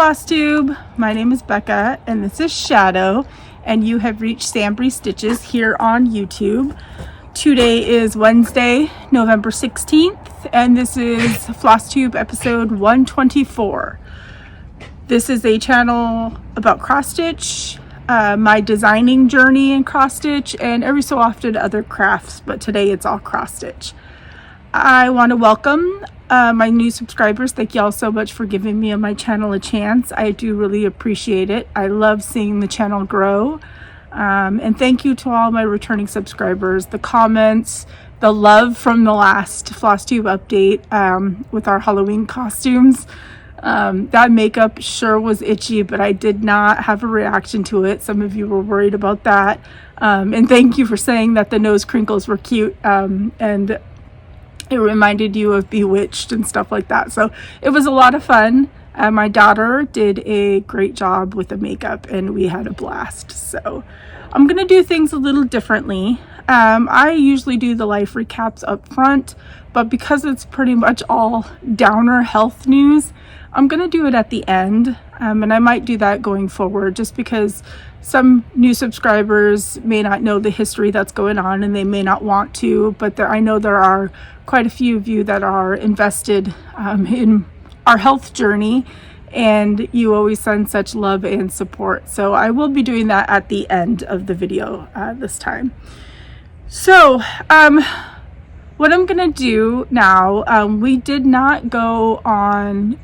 Flosstube. My name is Becca and this is Shadow, and you have reached SamBrie Stitches here on YouTube. Today is Wednesday, November 16th, and this is Flosstube episode 124. This is a channel about cross stitch, my designing journey in cross stitch, and every so often other crafts, but today it's all cross stitch. I want to welcome my new subscribers. Thank you all so much for giving me and my channel a chance. I do really appreciate it. I love seeing the channel grow. And thank you to all my returning subscribers. The comments, the love from the last Flosstube update with our Halloween costumes. That makeup sure was itchy, but I did not have a reaction to it. Some of you were worried about that. And thank you for saying that the nose crinkles were cute. And it reminded you of Bewitched and stuff like that. So it was a lot of fun. My daughter did a great job with the makeup and we had a blast. So I'm gonna do things a little differently. I usually do the life recaps up front, but because it's pretty much all downer health news, I'm gonna do it at the end. And I might do that going forward just because some new subscribers may not know the history that's going on and they may not want to, but I know there are quite a few of you that are invested in our health journey, and you always send such love and support. So I will be doing that at the end of the video this time. So what I'm gonna do now, we did not go on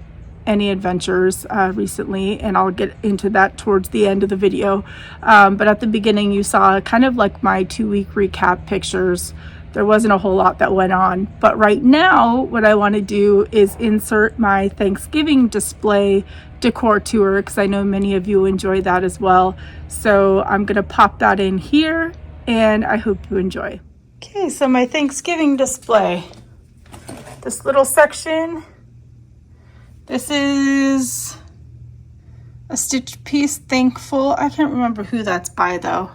any adventures recently, and I'll get into that towards the end of the video, but at the beginning you saw kind of like my 2-week recap pictures. There wasn't a whole lot that went on, but right now what I want to do is insert my Thanksgiving display decor tour, because I know many of you enjoy that as well. So I'm gonna pop that in here and I hope you enjoy. Okay, so my Thanksgiving display, this little section, this is a stitch piece, Thankful. I can't remember who that's by though.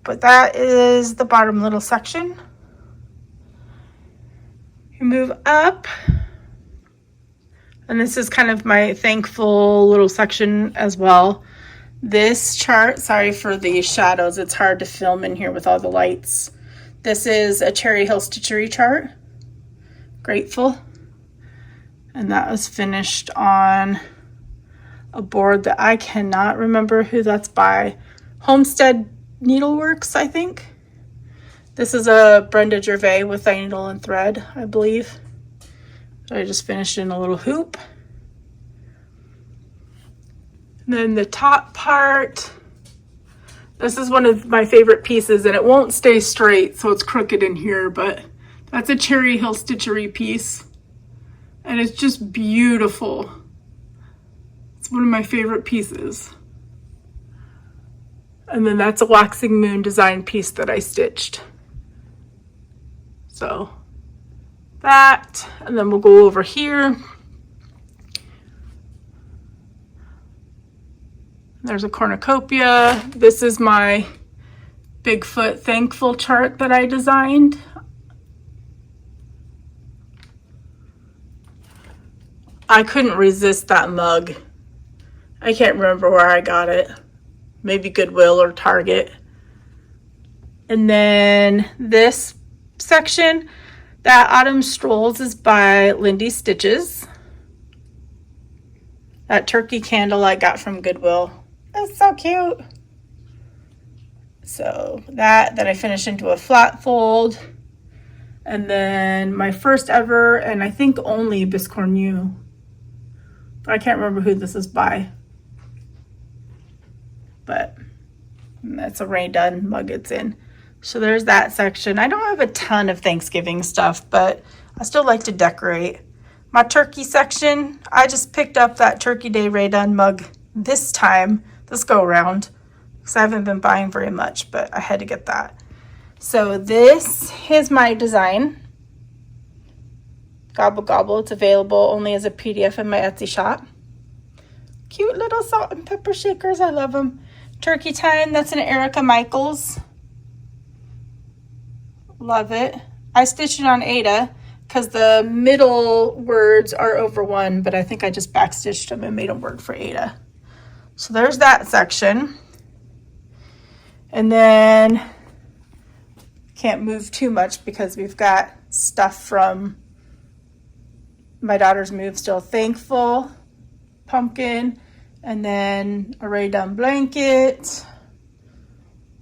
But that is the bottom little section. You move up, and this is kind of my Thankful little section as well. This chart, sorry for the shadows, it's hard to film in here with all the lights. This is a Cherry Hill Stitchery chart, Grateful. And that was finished on a board that I cannot remember who that's by. Homestead Needleworks, I think. This is a Brenda Gervais with a needle and thread, I believe. So I just finished in a little hoop. And then the top part, this is one of my favorite pieces, and it won't stay straight, so it's crooked in here, but that's a Cherry Hill Stitchery piece. And it's just beautiful. It's one of my favorite pieces. And then that's a Waxing Moon design piece that I stitched. So that, and then we'll go over here. There's a cornucopia. This is my Bigfoot Thankful chart that I designed. I couldn't resist that mug. I can't remember where I got it. Maybe Goodwill or Target. And then this section, that Autumn Strolls, is by Lindy Stitches. That turkey candle I got from Goodwill. That's so cute. So that I finished into a flat fold. And then my first ever, and I think only Biscornu. I can't remember who this is by. But that's a Rae Dunn mug it's in. So there's that section. I don't have a ton of Thanksgiving stuff, but I still like to decorate. My turkey section, I just picked up that Turkey Day Rae Dunn mug this go around, because I haven't been buying very much, but I had to get that. So this is my design. Gobble Gobble, it's available only as a PDF in my Etsy shop. Cute little salt and pepper shakers, I love them. Turkey Time, that's an Erica Michaels. Love it. I stitched it on Ada, because the middle words are over one, but I think I just backstitched them and made a word for Ada. So there's that section. And then can't move too much because we've got stuff from my daughter's move still. Thankful, pumpkin, and then a Rae Dunn blanket.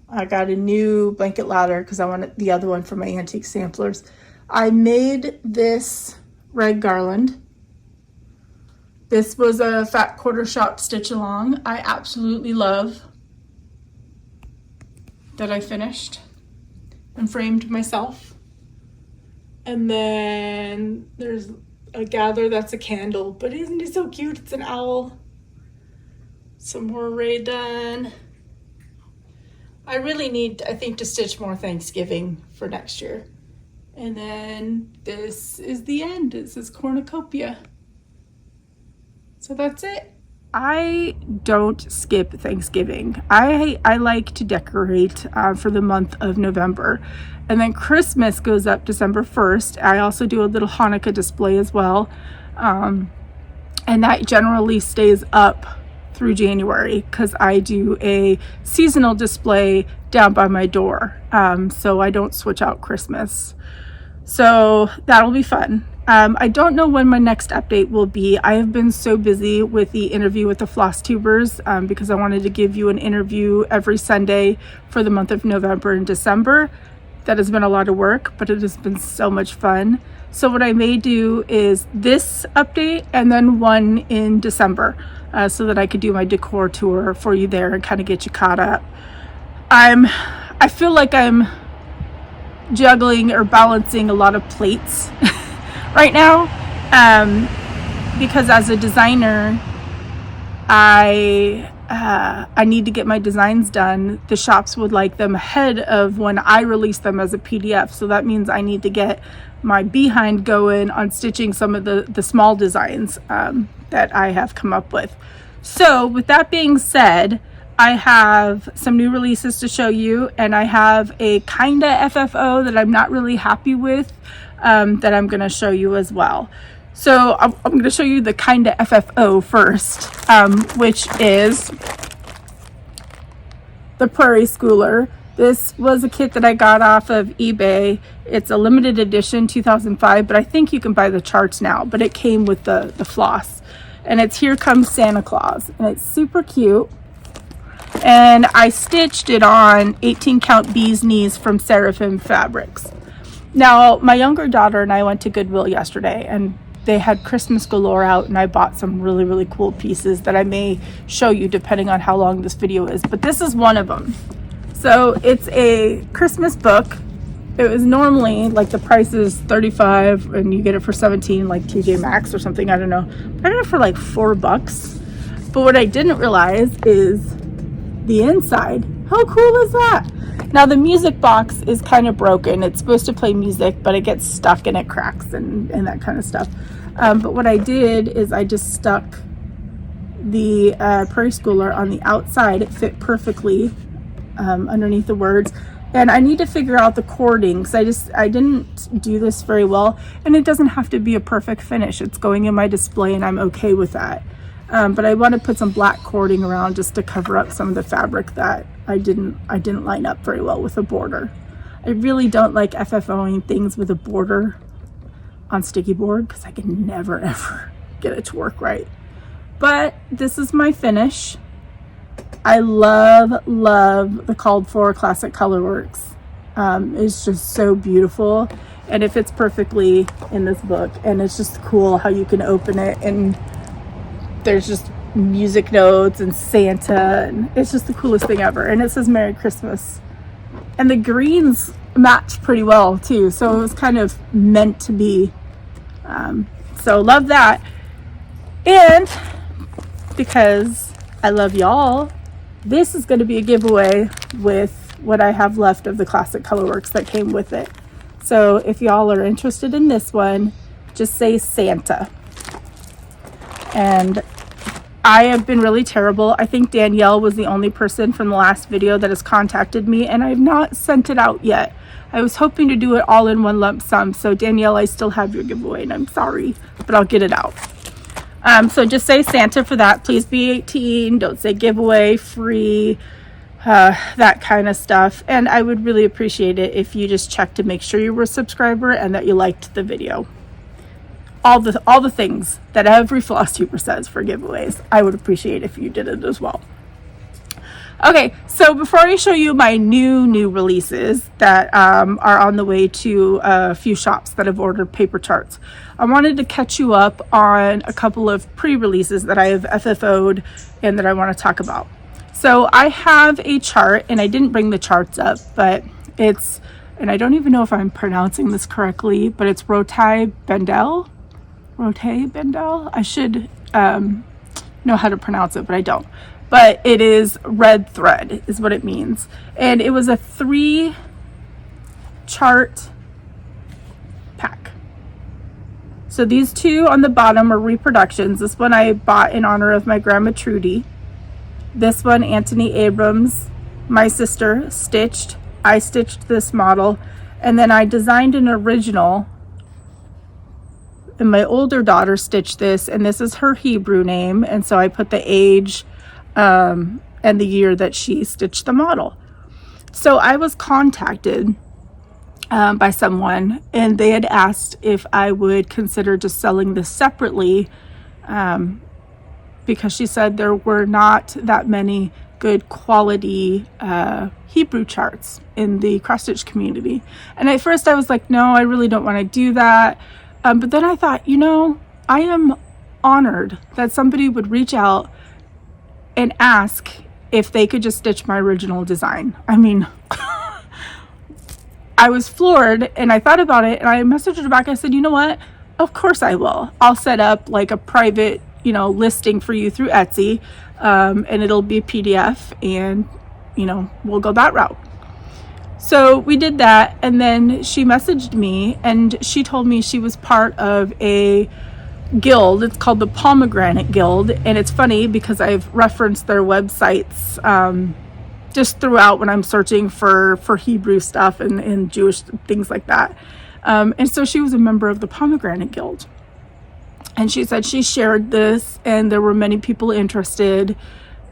I got a new blanket ladder because I wanted the other one for my antique samplers. I made this red garland. This was a fat quarter shop stitch along. I absolutely love that I finished and framed myself. And then there's a gather that's a candle, but isn't it so cute? It's an owl. Some more Rae Dunn. I really need, I think, to stitch more Thanksgiving for next year. And then this is the end. It says cornucopia. So that's it. I don't skip Thanksgiving. I like to decorate for the month of November. And then Christmas goes up December 1st. I also do a little Hanukkah display as well. And that generally stays up through January because I do a seasonal display down by my door. So I don't switch out Christmas. So that'll be fun. I don't know when my next update will be. I have been so busy with the interview with the Flosstubers because I wanted to give you an interview every Sunday for the month of November and December. That has been a lot of work, but it has been so much fun. So what I may do is this update and then one in December so that I could do my decor tour for you there and kind of get you caught up. I feel like I'm juggling or balancing a lot of plates right now because as a designer I need to get my designs done. The shops would like them ahead of when I release them as a PDF, so that means I need to get my behind going on stitching some of the small designs that I have come up with. So with that being said, I have some new releases to show you, and I have a kinda FFO that I'm not really happy with that I'm going to show you as well. So I'm going to show you the kinda FFO first, which is the Prairie Schooler. This was a kit that I got off of eBay. It's a limited edition 2005, but I think you can buy the charts now, but it came with the floss. And it's Here Comes Santa Claus, and it's super cute. And I stitched it on 18 count bee's knees from Seraphim Fabrics. Now, my younger daughter and I went to Goodwill yesterday, and they had Christmas galore out, and I bought some really, really cool pieces that I may show you depending on how long this video is. But this is one of them. So it's a Christmas book. It was normally, like, the price is $35 and you get it for $17, like TJ Maxx or something, I don't know. I got it for like $4. But what I didn't realize is the inside. How cool is that? Now the music box is kind of broken. It's supposed to play music, but it gets stuck and it cracks and that kind of stuff. But what I did is I just stuck the Prairie Schooler on the outside. It fit perfectly underneath the words. And I need to figure out the cording because I didn't do this very well. And it doesn't have to be a perfect finish. It's going in my display and I'm okay with that. But I want to put some black cording around just to cover up some of the fabric that I didn't line up very well with a border. I really don't like FFOing things with a border on sticky board because I can never ever get it to work right. But this is my finish. I love the Called For Classic Colorworks. It's just so beautiful, and it fits perfectly in this book, and it's just cool how you can open it and there's just music notes and Santa, and it's just the coolest thing ever. And it says Merry Christmas, and the greens match pretty well too, so it was kind of meant to be. So love that. And because I love y'all, this is going to be a giveaway with what I have left of the Classic Colorworks that came with it. So if y'all are interested in this one, just say Santa. And I have been really terrible. I think Danielle was the only person from the last video that has contacted me, and I've not sent it out yet. I was hoping to do it all in one lump sum. So Danielle, I still have your giveaway and I'm sorry, but I'll get it out. So just say Santa for that. Please be 18. Don't say giveaway, free, that kind of stuff. And I would really appreciate it if you just check to make sure you were a subscriber and that you liked the video. All the things that every Flosstuber says for giveaways, I would appreciate if you did it as well. Okay, so before I show you my new releases that are on the way to a few shops that have ordered paper charts, I wanted to catch you up on a couple of pre-releases that I have FFO'd and that I want to talk about. So I have a chart, and I didn't bring the charts up, but it's, and I don't even know if I'm pronouncing this correctly, but it's Rotai Bendel. I should know how to pronounce it, but I don't. But it is red thread is what it means. And it was a 3 chart pack. So these 2 on the bottom are reproductions. This one I bought in honor of my grandma Trudy. This one, Anthony Abrams, my sister, stitched. I stitched this model. And then I designed an original. And my older daughter stitched this. And this is her Hebrew name. And so I put the age and the year that she stitched the model. So I was contacted by someone, and they had asked if I would consider just selling this separately, because she said there were not that many good quality Hebrew charts in the cross stitch community. And at first I was like, no, I really don't want to do that. But then I thought, you know, I am honored that somebody would reach out and ask if they could just stitch my original design. I mean, I was floored, and I thought about it, and I messaged her back. I said, you know what? Of course I will. I'll set up like a private, you know, listing for you through Etsy, and it'll be a PDF, and, you know, we'll go that route. So we did that, and then she messaged me, and she told me she was part of a guild. It's called the Pomegranate Guild, and it's funny because I've referenced their websites just throughout when I'm searching for Hebrew stuff and Jewish things like that. And so she was a member of the Pomegranate Guild, and she said she shared this and there were many people interested,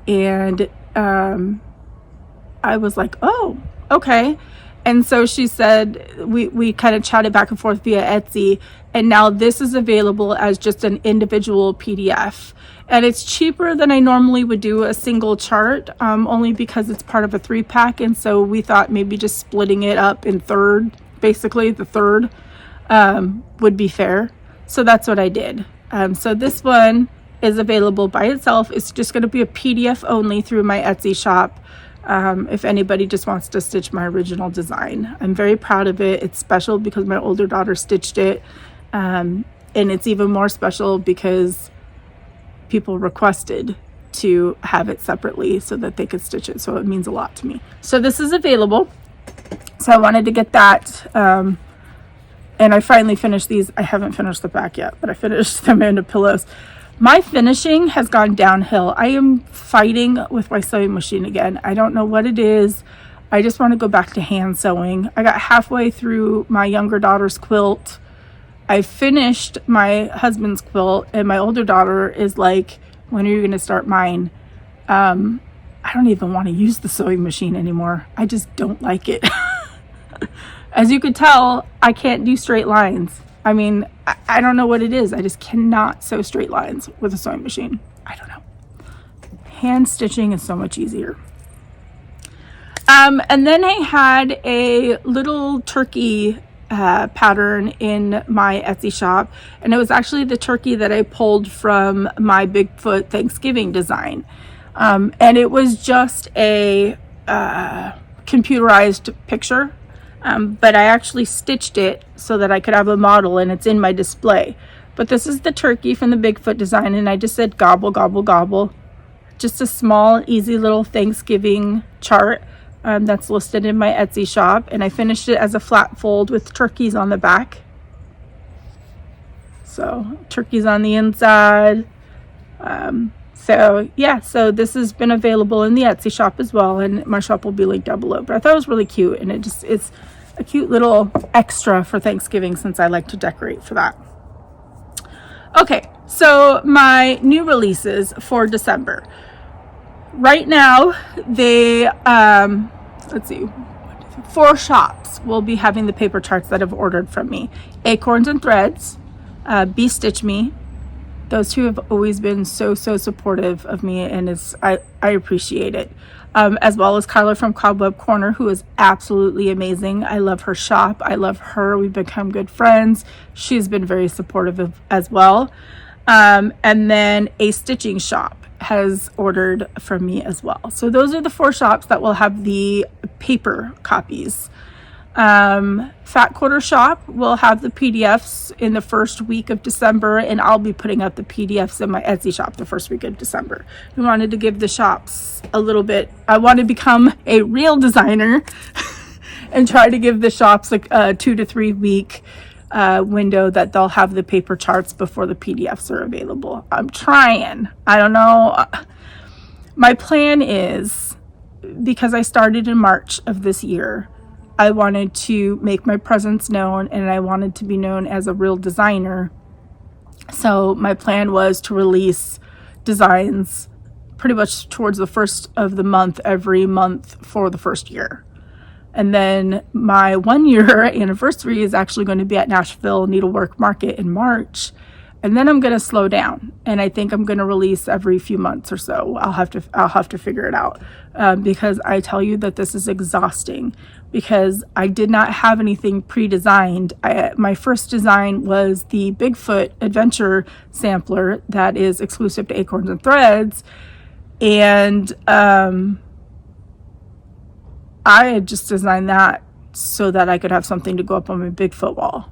and I was like, oh, okay. And so she said, we kind of chatted back and forth via Etsy, and now this is available as just an individual PDF. And it's cheaper than I normally would do a single chart, only because it's part of a 3-pack. And so we thought maybe just splitting it up in third, basically the third, would be fair. So that's what I did. So this one is available by itself. It's just going to be a PDF only through my Etsy shop. If anybody just wants to stitch my original design. I'm very proud of it. It's special because my older daughter stitched it. And it's even more special because people requested to have it separately so that they could stitch it. So it means a lot to me. So this is available. So I wanted to get that. And I finally finished these. I haven't finished the back yet, but I finished them into pillows. My finishing has gone downhill. I am fighting with my sewing machine again. I don't know what it is. I just want to go back to hand sewing. I got halfway through my younger daughter's quilt. I finished my husband's quilt, and my older daughter is like, when are you going to start mine? I don't even want to use the sewing machine anymore. I just don't like it. As you could tell, I can't do straight lines. I mean, I don't know what it is. I just cannot sew straight lines with a sewing machine. I don't know. Hand stitching is so much easier. And then I had a little turkey pattern in my Etsy shop, and it was actually the turkey that I pulled from my Bigfoot Thanksgiving design. And it was just a computerized picture. But I actually stitched it so that I could have a model, and it's in my display. But this is the turkey from the Bigfoot design, and I just said gobble, gobble, gobble. Just a small, easy little Thanksgiving chart that's listed in my Etsy shop, and I finished it as a flat fold with turkeys on the back. So turkeys on the inside. So yeah, so this has been available in the Etsy shop as well, and my shop will be linked down below. But I thought it was really cute, and it's a cute little extra for Thanksgiving, since I like to decorate for that. Okay, so my new releases for December. Right now, they, let's see, 4 shops will be having the paper charts that have ordered from me. Acorns and Threads, Be Stitch Me. Those two have always been so supportive of me, and I appreciate it. As well as Carla from Cobweb Corner, who is absolutely amazing. I love her shop. I love her. We've become good friends. She's been very supportive as well. And then a stitching shop has ordered from me as well. So those are the 4 shops that will have the paper copies. Fat Quarter Shop will have the PDFs in the first week of December, and I'll be putting up the PDFs in my Etsy shop the first week of December. We wanted to give the shops a little bit, I want to become a real designer and try to give the shops like a 2 to 3 week window that they'll have the paper charts before the PDFs are available. I'm trying. I don't know. My plan is, because I started in March of this year, I wanted to make my presence known, and I wanted to be known as a real designer. So my plan was to release designs pretty much towards the first of the month, every month for the first year. And then my 1-year anniversary is actually going to be at Nashville Needlework Market in March. And then I'm going to slow down, and I think I'm going to release every few months or so. I'll have to figure it out, because I tell you that this is exhausting, because I did not have anything pre-designed. My first design was the Bigfoot Adventure sampler that is exclusive to Acorns and Threads, and I had just designed that so that I could have something to go up on my Bigfoot wall.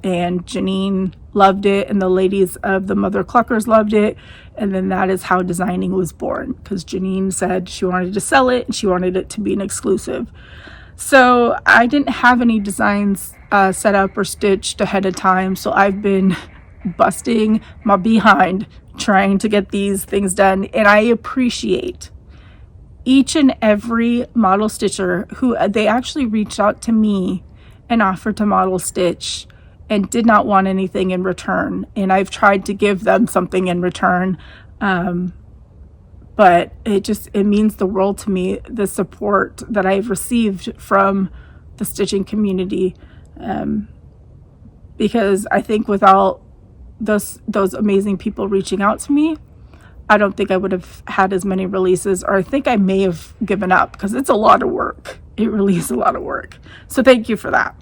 And Janine loved it, and the ladies of the Mother Cluckers loved it, and then that is how designing was born, because Janine said she wanted to sell it and she wanted it to be an exclusive. So I didn't have any designs set up or stitched ahead of time, so I've been busting my behind trying to get these things done, and I appreciate each and every model stitcher who they actually reached out to me and offered to model stitch and did not want anything in return. And I've tried to give them something in return. But it means the world to me, the support that I've received from the stitching community. Because I think without those amazing people reaching out to me, I don't think I would have had as many releases, or I think I may have given up, because it's a lot of work. It really is a lot of work. So thank you for that.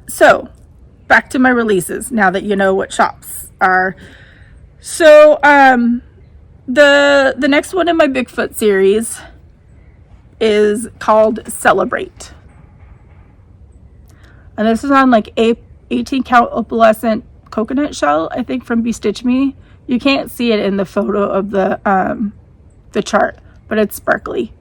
So back to my releases, now that you know what shops are. So, the next one in my Bigfoot series is called Celebrate. And this is on like 18 count opalescent coconut shell, I think, from Be Stitch Me. You can't see it in the photo of the chart, but it's sparkly.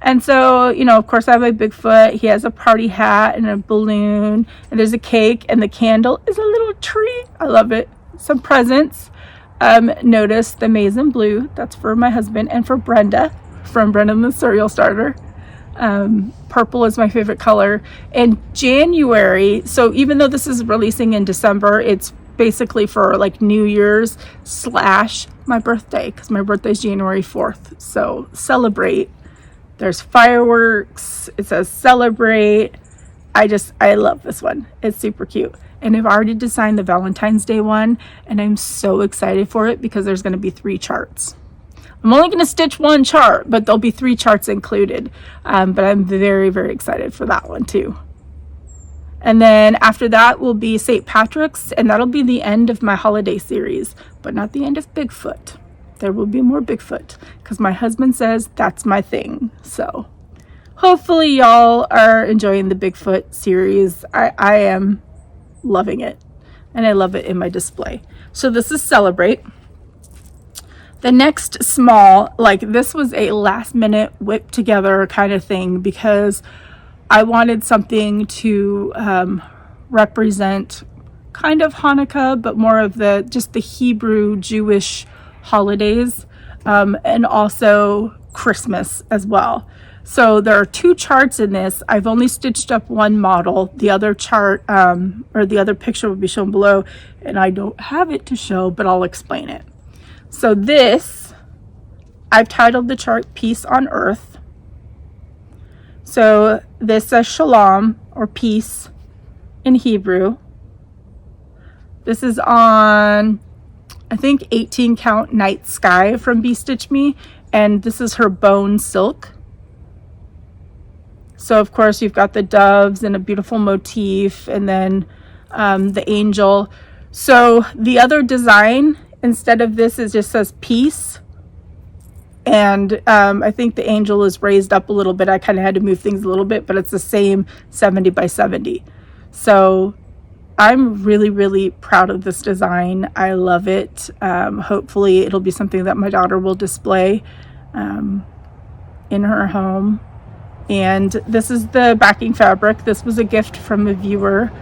And so, you know, of course I have my Bigfoot. He has a party hat and a balloon, and there's a cake, and the candle is a little tree. I love it. Some presents. Notice the maize and blue. That's for my husband, and for Brenda from Brenda the Cereal Starter. Purple is my favorite color. In January, so even though this is releasing in December, it's basically for like New Year's / my birthday, because my birthday is January 4th. So Celebrate. There's fireworks. It says Celebrate. I love this one. It's super cute. And I've already designed the Valentine's Day one, and I'm so excited for it because there's going to be 3 charts. I'm only going to stitch 1 chart, but there'll be 3 charts included. But I'm very, very excited for that one too. And then after that will be St. Patrick's, and that'll be the end of my holiday series, but not the end of Bigfoot. There will be more Bigfoot, because my husband says that's my thing. So hopefully y'all are enjoying the Bigfoot series. I am loving it, and I love it in my display. So this is Celebrate. The next small, like this was a last minute whip together kind of thing, because I wanted something to represent kind of Hanukkah, but more of just the Hebrew Jewish holidays, and also Christmas as well. So there are 2 charts in this. I've only stitched up one model. The other chart, or the other picture will be shown below, and I don't have it to show, but I'll explain it. So this, I've titled the chart Peace on Earth. So this says Shalom, or peace in Hebrew. This is on, I think, 18 count Night Sky from Bee Stitch Me, and this is her bone silk. So of course you've got the doves and a beautiful motif, and then the angel. So the other design, instead of this, it just says peace, and I think the angel is raised up a little bit. I kind of had to move things a little bit, but it's the same 70 by 70. So I'm really, really proud of this design. I love it. Hopefully it'll be something that my daughter will display in her home. And this is the backing fabric. This was a gift from a viewer.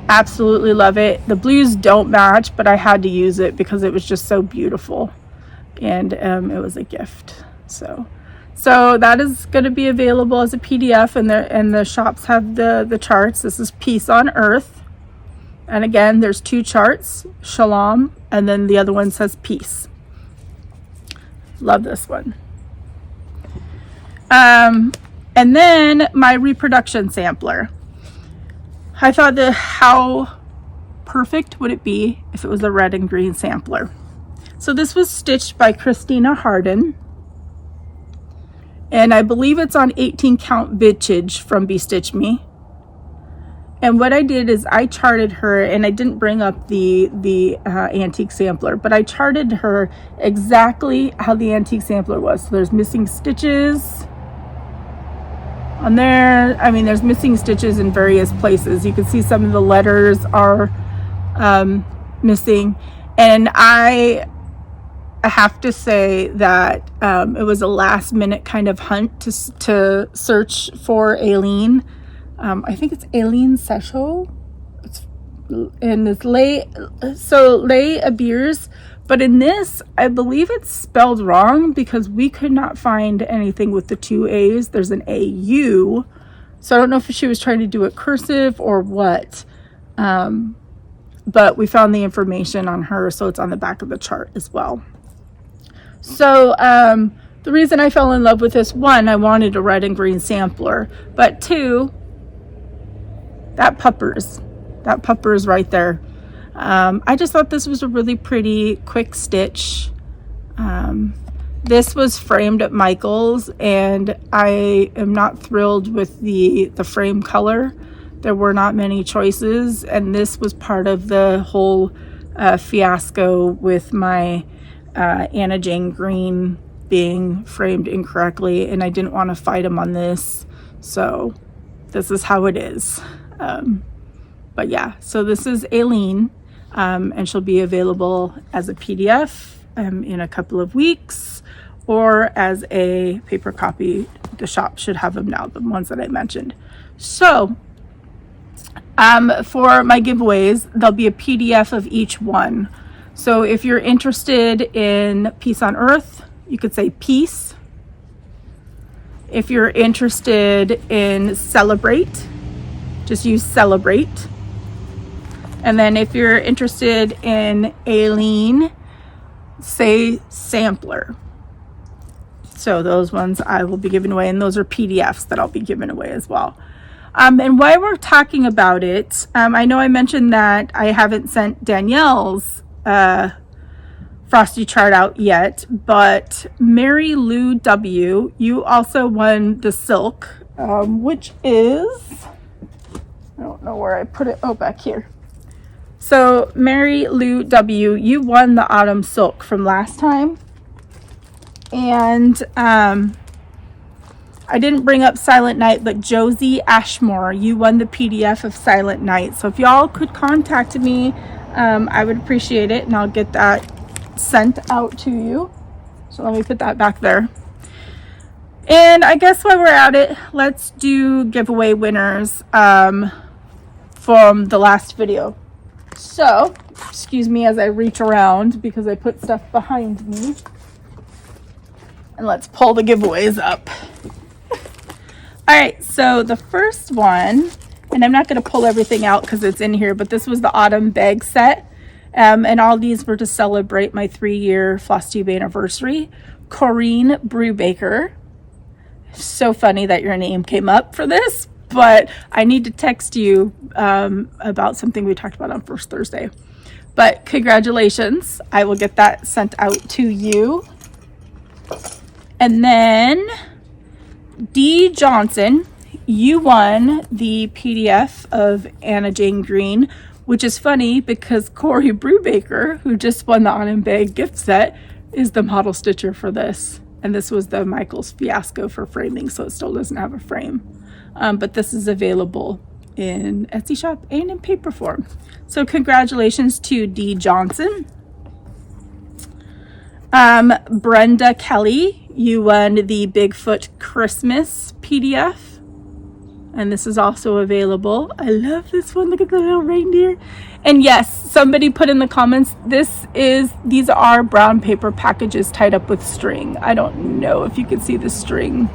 Absolutely love it. The blues don't match, but I had to use it because it was just so beautiful, and it was a gift. So that is going to be available as a PDF, and the shops have the charts. This is Peace on Earth, and again, there's 2 charts, Shalom, and then the other one says Peace. Love this one. And then my reproduction sampler. I thought that how perfect would it be if it was a red and green sampler. So this was stitched by Christina Harden, and I believe it's on 18 count vintage from Bee Stitch Me. And what I did is I charted her, and I didn't bring up the antique sampler, but I charted her exactly how the antique sampler was. So there's missing stitches on there. I mean, there's missing stitches in various places. You can see some of the letters are missing, and I have to say that it was a last minute kind of hunt to search for Aileen. I think it's Aileen Sesho. It's Lay Abiers. But in this, I believe it's spelled wrong because we could not find anything with the 2 A's. There's an AU. So I don't know if she was trying to do it cursive or what. But we found the information on her, so it's on the back of the chart as well. So the reason I fell in love with this, 1, I wanted a red and green sampler. But 2, that puppers right there. I just thought this was a really pretty quick stitch. This was framed at Michael's, and I am not thrilled with the frame color. There were not many choices, and this was part of the whole fiasco with my Anna Jane Green being framed incorrectly, and I didn't want to fight him on this, so this is how it is. But yeah, so this is Aileen. And she'll be available as a PDF in a couple of weeks, or as a paper copy. The shop should have them now, the ones that I mentioned. So for my giveaways, there'll be a PDF of each one. So if you're interested in Peace on Earth, you could say peace. If you're interested in celebrate, just use celebrate. And then if you're interested in Aileen, say sampler. So those ones I will be giving away, and those are PDFs that I'll be giving away as well. And while we're talking about it, I know I mentioned that I haven't sent Danielle's Frosty chart out yet, but Mary Lou W., you also won the silk, which is, I don't know where I put it, oh, back here. So Mary Lou W., you won the autumn silk from last time, and I didn't bring up Silent Night, but Josie Ashmore, you won the PDF of Silent Night. So if y'all could contact me, I would appreciate it, and I'll get that sent out to you. So let me put that back there. And I guess while we're at it, let's do giveaway winners from the last video. So, excuse me as I reach around because I put stuff behind me. And let's pull the giveaways up. All right, so the first one, and I'm not going to pull everything out because it's in here, but this was the autumn bag set. And all these were to celebrate my 3-year Flosstube anniversary. Corinne Brubaker. So funny that your name came up for this, but I need to text you about something we talked about on First Thursday. But congratulations. I will get that sent out to you. And then D. Johnson, you won the PDF of Anna Jane Green, which is funny because Corey Brubaker, who just won the Autumn Bag gift set, is the model stitcher for this. And this was the Michael's Fiasco for framing, so it still doesn't have a frame. But this is available in Etsy shop and in paper form. So congratulations to D. Johnson. Brenda Kelly, you won the Bigfoot Christmas PDF. And this is also available. I love this one. Look at the little reindeer. And yes, somebody put in the comments, these are brown paper packages tied up with string. I don't know if you can see the string.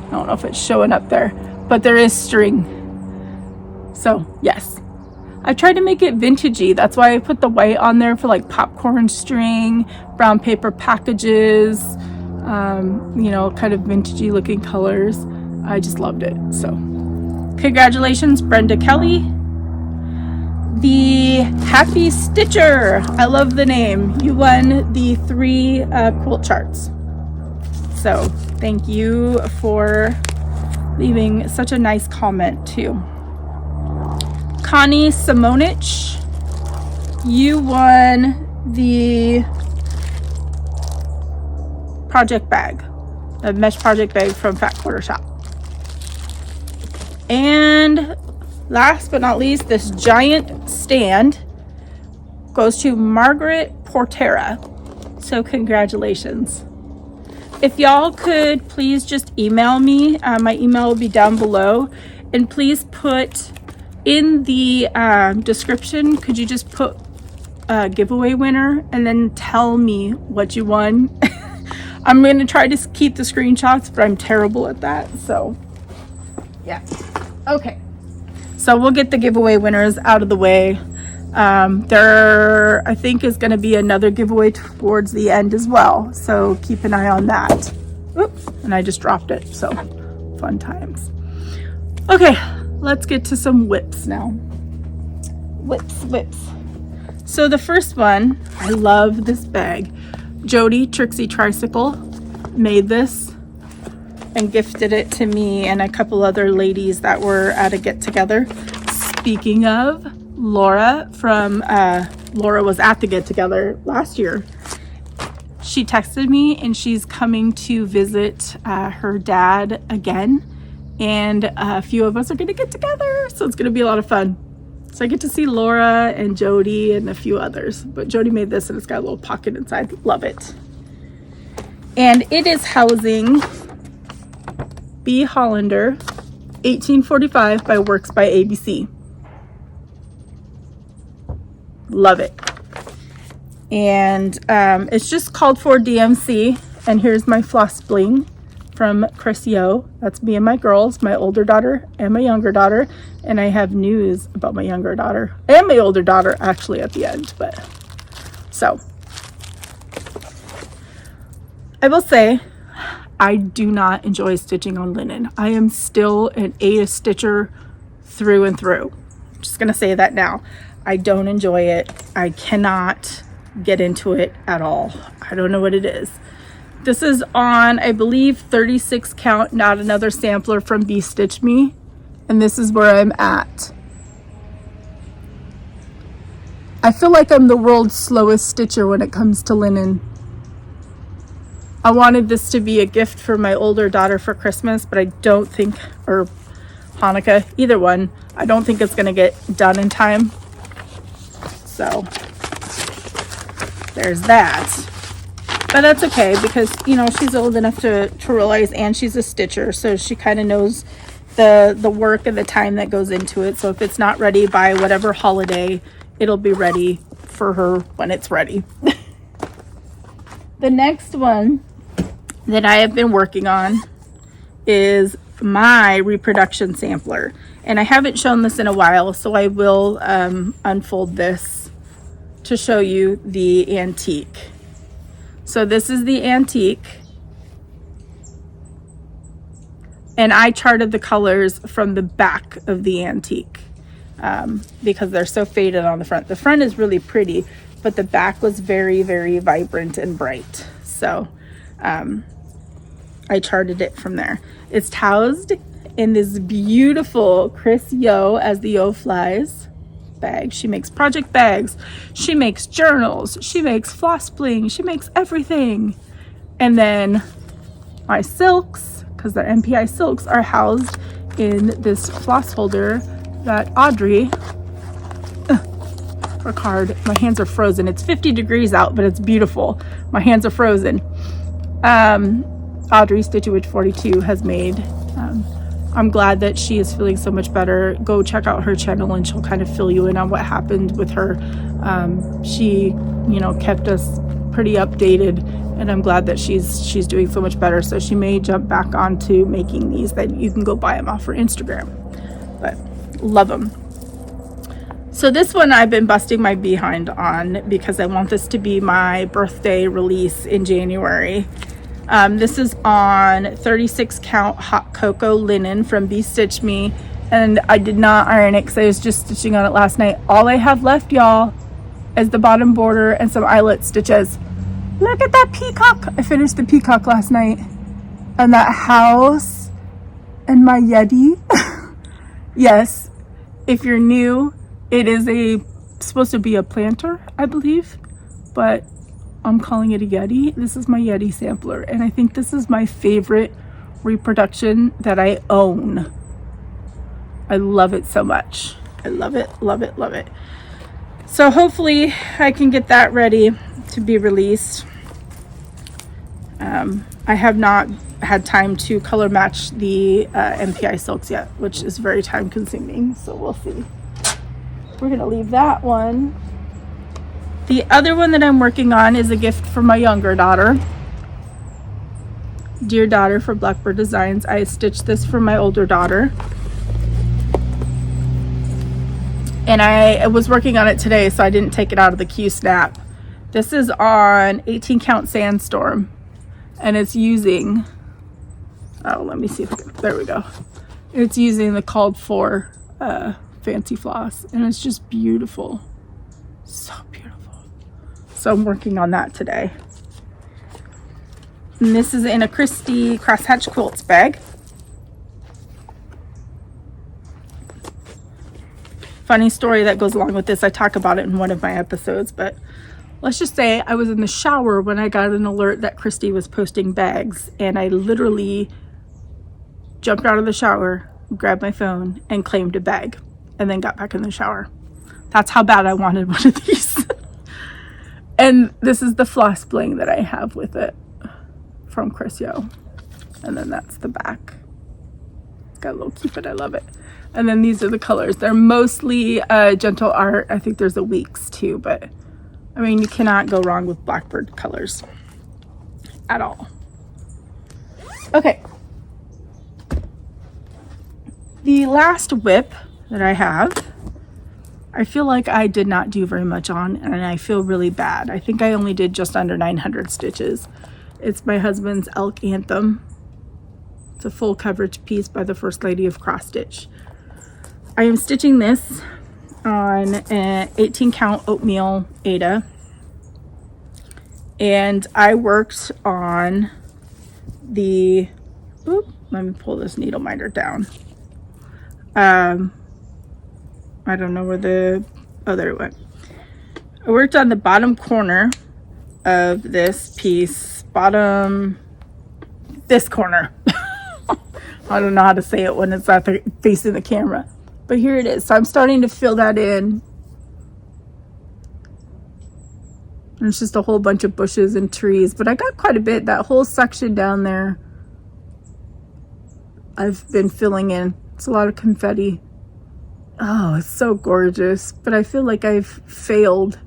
I don't know if it's showing up there, but there is string. So yes, I tried to make it vintagey. That's why I put the white on there for like popcorn string, brown paper packages, you know, kind of vintagey looking colors. I just loved it. So congratulations, Brenda Kelly. The Happy Stitcher, I love the name. You won the 3 quilt charts. So thank you for leaving such a nice comment too. Connie Simonich, you won the project bag, the mesh project bag from Fat Quarter Shop. And last but not least, this giant stand goes to Margaret Portera. So congratulations. If y'all could please just email me, my email will be down below, and please put in the description, could you just put giveaway winner and then tell me what you won. I'm going to try to keep the screenshots, but I'm terrible at that. So yeah. Okay. So we'll get the giveaway winners out of the way. There, I think, is going to be another giveaway towards the end as well. So keep an eye on that. Oops, and I just dropped it. So fun times. Okay, let's get to some whips now. Whips. So the first one, I love this bag. Jody Trixie Tricycle made this and gifted it to me and a couple other ladies that were at a get-together. Speaking of, Laura was at the get-together last year. She texted me and she's coming to visit her dad again, and a few of us are going to get together, so it's going to be a lot of fun. So I get to see Laura and Jody and a few others, but Jody made this and it's got a little pocket inside. Love it. And it is housing B. Hollander 1845 by Works by ABC. Love it. And it's just called for DMC. And here's my floss bling from Chris Yo. That's me and my girls, my older daughter and my younger daughter. And I have news about my younger daughter and my older daughter actually at the end. But so I will say, I do not enjoy stitching on linen. I am still an Ada stitcher through and through. I'm just gonna say that now. I don't enjoy it. I cannot get into it at all. I don't know what it is. This is on, I believe, 36 count, not another sampler from Be Stitch Me. And this is where I'm at. I feel like I'm the world's slowest stitcher when it comes to linen. I wanted this to be a gift for my older daughter for Christmas, but I don't think, or Hanukkah, either one, I don't think it's gonna get done in time. So there's that. But that's okay because, you know, she's old enough to realize, and she's a stitcher, so she kind of knows the work and the time that goes into it. So if it's not ready by whatever holiday, it'll be ready for her when it's ready. The next one that I have been working on is my reproduction sampler. And I haven't shown this in a while, so I will unfold this to show you the antique. So this is the antique. And I charted the colors from the back of the antique because they're so faded on the front. The front is really pretty, but the back was very, very vibrant and bright. So I charted it from there. It's housed in this beautiful Chris Yoo as the Yoo Flies bag. She makes project bags. She makes journals. She makes floss bling. She makes everything. And then my silks, because they're MPI silks, are housed in this floss holder that Audrey, Ricard, my hands are frozen. It's 50 degrees out, but it's beautiful. My hands are frozen. Audrey Stitchwitch 42 has made. I'm glad that she is feeling so much better. Go check out her channel and she'll kind of fill you in on what happened with her. She, you know, kept us pretty updated, and I'm glad that she's doing so much better. So she may jump back onto making these, that you can go buy them off her Instagram. But love them. So this one I've been busting my behind on because I want this to be my birthday release in January. This is on 36 count hot cocoa linen from Be Stitch Me, and I did not iron it because I was just stitching on it last night. All I have left, y'all, is the bottom border and some eyelet stitches. Look at that peacock. I finished the peacock last night, and that house and my Yeti. Yes, if you're new, it is supposed to be a planter, I believe, but I'm calling it a Yeti. This is my Yeti sampler, and I think this is my favorite reproduction that I own. I love it so much. I love it, love it, love it. So hopefully I can get that ready to be released. I have not had time to color match the MPI silks yet, which is very time consuming, so we'll see. We're gonna leave that one. The other one that I'm working on is a gift for my younger daughter. Dear daughter, for Blackbird Designs. I stitched this for my older daughter. And I was working on it today, so I didn't take it out of the Q-snap. This is on 18 count Sandstorm. And it's using, oh, let me see if I can, there we go. It's using the called for fancy floss. And it's just beautiful. So beautiful. So I'm working on that today. And this is in a Christie Crosshatch Quilts bag. Funny story that goes along with this. I talk about it in one of my episodes, but let's just say I was in the shower when I got an alert that Christie was posting bags, and I literally jumped out of the shower, grabbed my phone, and claimed a bag, and then got back in the shower. That's how bad I wanted one of these. And this is the floss bling that I have with it from Chris Yoo. And then that's the back. Got a little cupid, I love it. And then these are the colors. They're mostly gentle art. I think there's a Weeks too, but I mean, you cannot go wrong with Blackbird colors at all. Okay. The last whip that I have, I feel like I did not do very much on, and I feel really bad. I think I only did just under 900 stitches. It's my husband's Elk Anthem. It's a full coverage piece by the First Lady of Cross Stitch. I am stitching this on an 18 count oatmeal Aida, and I worked on the, let me pull this needle minder down. I don't know where the, oh, there it went. I worked on the bottom corner of this piece, this corner. I don't know how to say it when it's not facing the camera, but here it is. So I'm starting to fill that in. And it's just a whole bunch of bushes and trees, but I got quite a bit. That whole section down there, I've been filling in. It's a lot of confetti. Oh, it's so gorgeous, but I feel like I've failed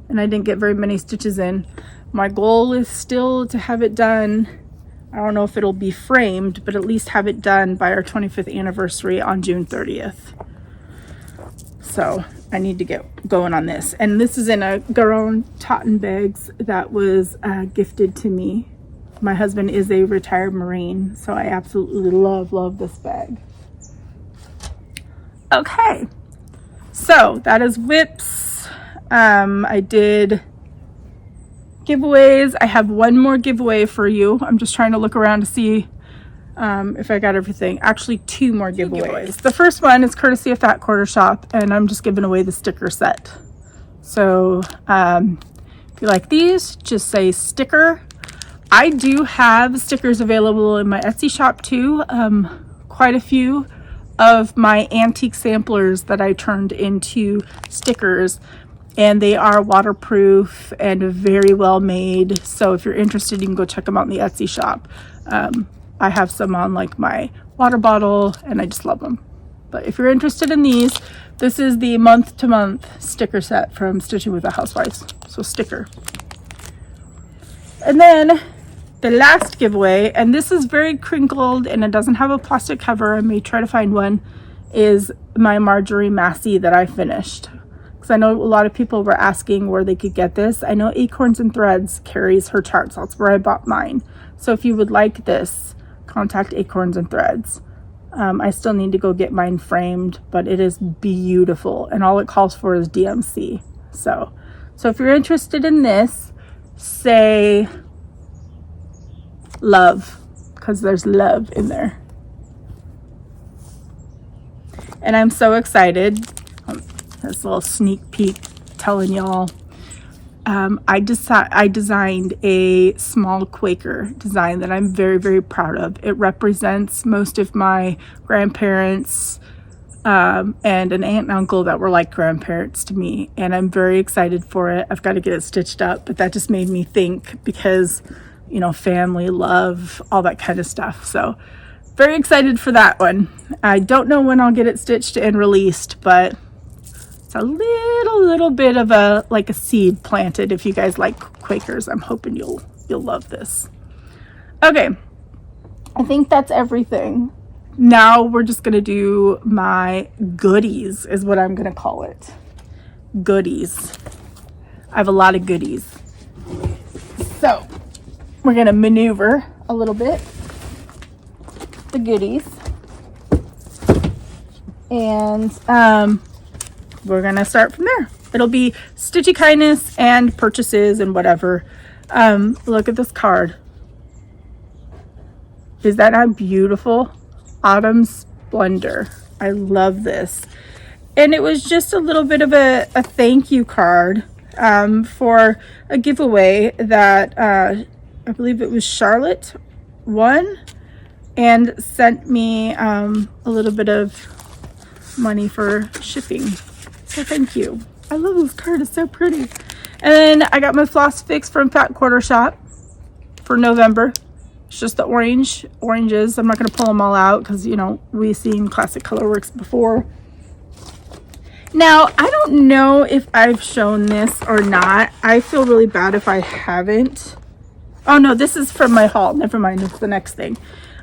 and I didn't get very many stitches in. My goal is still to have it done I don't know if it'll be framed, but at least have it done by our 25th anniversary on June 30th. So I need to get going on this. And this is in a Garon Totten bags that was gifted to me. My husband is a retired Marine, so I absolutely love this bag. Okay, so that is whips. I did giveaways. I have one more giveaway for you. I'm just trying to look around to see if I got everything. Actually, two more giveaways. The first one is courtesy of Fat Quarter Shop, and I'm just giving away the sticker set. So if you like these, just say sticker. I do have stickers available in my Etsy shop too. Quite a few of my antique samplers that I turned into stickers, and they are waterproof and very well made. So if you're interested, you can go check them out in the Etsy shop. I have some on like my water bottle, and I just love them. But if you're interested in these, this is the month-to-month sticker set from Stitching with the Housewives. So sticker. And then the last giveaway, and this is very crinkled and it doesn't have a plastic cover, I may try to find one, is my Marjorie Massey that I finished. Because I know a lot of people were asking where they could get this. I know Acorns Threads carries her charts. That's where I bought mine. So if you would like this, contact Acorns Threads. I still need to go get mine framed, but it is beautiful, and all it calls for is DMC. So if you're interested in this, say love, because there's love in there. And I'm so excited. This little sneak peek telling y'all, I designed a small Quaker design that I'm very proud of. It represents most of my grandparents and an aunt and uncle that were like grandparents to me, and I'm very excited for it. I've got to get it stitched up, but that just made me think, because you know, family, love, all that kind of stuff. So very excited for that one. I don't know when I'll get it stitched and released, but it's a little bit of a seed planted. If you guys like Quakers, I'm hoping you'll love this. Okay, I think that's everything. Now we're just gonna do my goodies, is what I'm gonna call it. Goodies. I have a lot of goodies. So we're gonna maneuver a little bit the goodies, and we're gonna start from there. It'll be Stitchy Kindness and purchases and whatever. Look at this card. Is that not beautiful? Autumn Splendor. I love this. And it was just a little bit of a thank you card for a giveaway that I believe it was Charlotte won and sent me a little bit of money for shipping. So thank you. I love this card. It's so pretty. And then I got my floss fix from Fat Quarter Shop for November. It's just the oranges. I'm not going to pull them all out because, you know, we've seen Classic Colorworks before. Now, I don't know if I've shown this or not. I feel really bad if I haven't. Oh no, this is from my haul. Never mind, it's the next thing.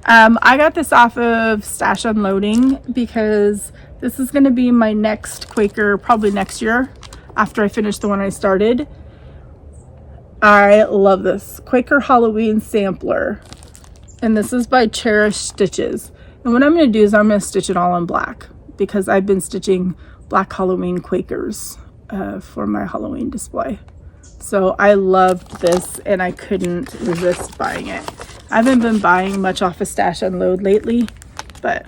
I got this off of Stash Unloading because this is going to be my next Quaker, probably next year after I finish the one I started. I love this Quaker Halloween sampler, and this is by Cherish Stitches. And what I'm going to do is I'm going to stitch it all in black because I've been stitching black Halloween Quakers for my Halloween display. So I loved this and I couldn't resist buying it. I haven't been buying much off of Stash Unload lately, but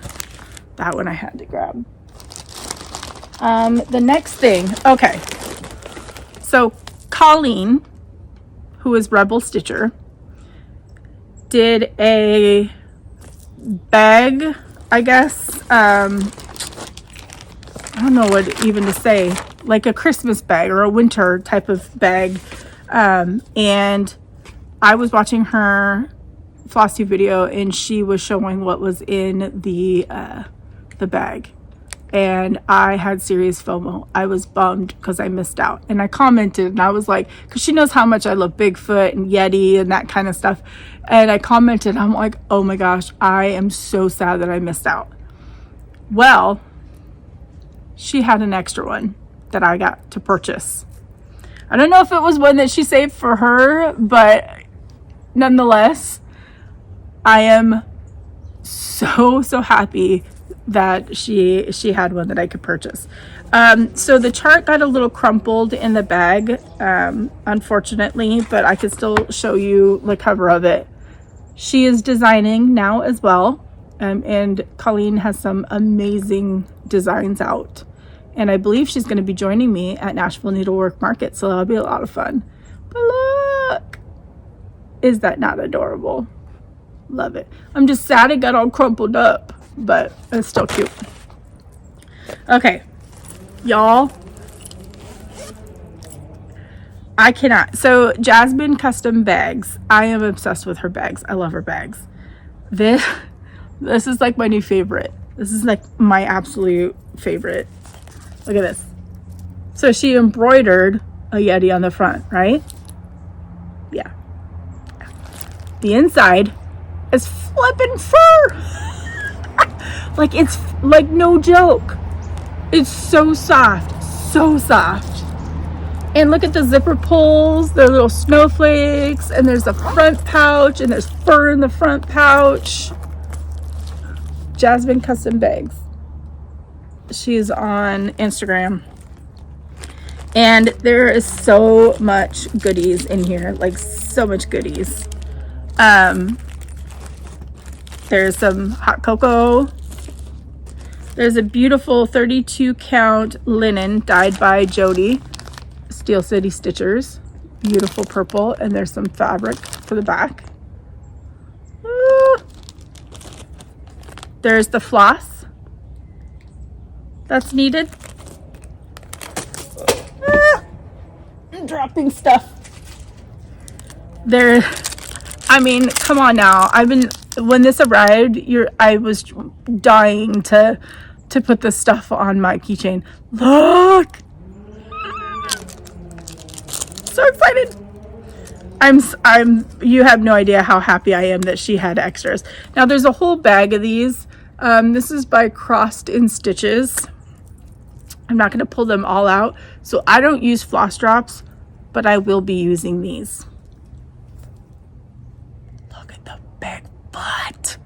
that one I had to grab. The next thing, okay. So Colleen, who is Rebel Stitcher, did a bag, I guess. I don't know what even to say, like a Christmas bag or a winter type of bag. And I was watching her Flosstube video and she was showing what was in the bag. and I had serious FOMO. I was bummed because I missed out. And I commented, and I was like, because she knows how much I love Bigfoot and Yeti and that kind of stuff. And I commented, I'm like, oh my gosh, I am so sad that I missed out. Well, she had an extra one that I got to purchase. I don't know if it was one that she saved for her, but nonetheless, I am so happy that she had one that I could purchase. So the chart got a little crumpled in the bag, unfortunately, but I could still show you the cover of it. She is designing now as well, and Colleen has some amazing designs out, and I believe she's going to be joining me at Nashville Needlework Market, so that'll be a lot of fun. But look, is that not adorable? Love it. I'm just sad it got all crumpled up, but it's still cute. Okay, y'all, I cannot. So Jasmine Custom Bags, I am obsessed with her bags. I love her bags. This is like my new favorite. This is like my absolute favorite. Look at this. So she embroidered a Yeti on the front, right? Yeah. The inside is flipping fur. Like, it's like no joke. It's so soft, so soft. And look at the zipper pulls. They're little snowflakes, and there's a front pouch, and there's fur in the front pouch. Jasmine Custom Bags. She's on Instagram, and there is so much goodies in here, like so much goodies. There's some hot cocoa. There's a beautiful 32 count linen dyed by Jody, Steel City Stitchers, beautiful purple, and there's some fabric for the back. There's the floss that's needed. I'm dropping stuff. There, I mean, come on now. When this arrived, I was dying to put this stuff on my keychain. Look! So excited. You have no idea how happy I am that she had extras. Now there's a whole bag of these. This is by Crossed in Stitches. I'm not going to pull them all out. So I don't use floss drops, but I will be using these. Look at the big butt.